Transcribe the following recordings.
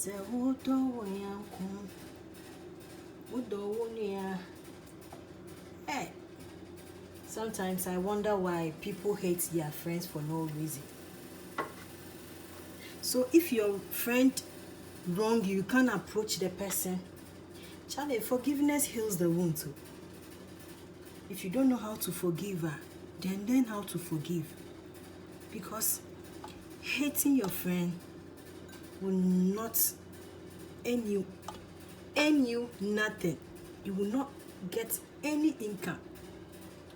Se wodo yankum, wodo wonia. Hey, sometimes I wonder why people hate their friends for no reason. So if your friend wrong you can't approach the person. Charlie, forgiveness heals the wound too. If you don't know how to forgive her, then learn how to forgive. Because hating your friend will not earn you nothing. You will not get any income.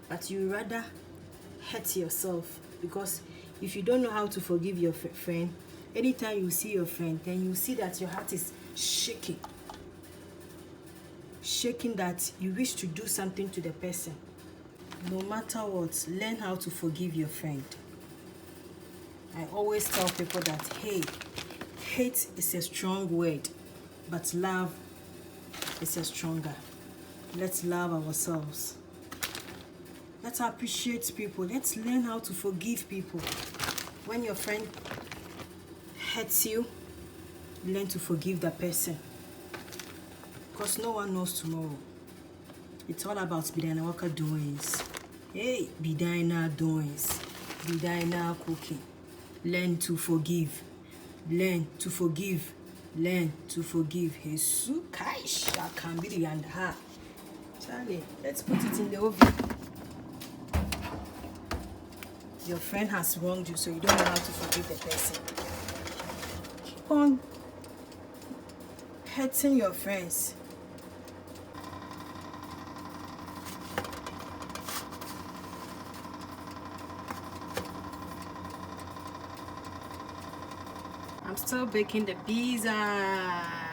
But you rather hurt yourself. Because if you don't know how to forgive your friend, anytime you see your friend, then you see that your heart is shaking. Shaking that you wish to do something to the person. No matter what, learn how to forgive your friend. I always tell people that, hey, hate is a strong word, but love is a stronger. Let's love ourselves. Let's appreciate people. Let's learn how to forgive people. When your friend hurts you, learn to forgive that person. Because no one knows tomorrow. It's all about Bedianawalkerdoings. Hey, Bedianawalkerdoings. Bedianawalker. Learn to forgive. Learn to forgive. Learn to forgive. Jesus Christ. Charlie, let's put it in the oven. Your friend has wronged you, so you don't know how to forgive the person. Keep on hurting your friends. I'm still baking the pizza.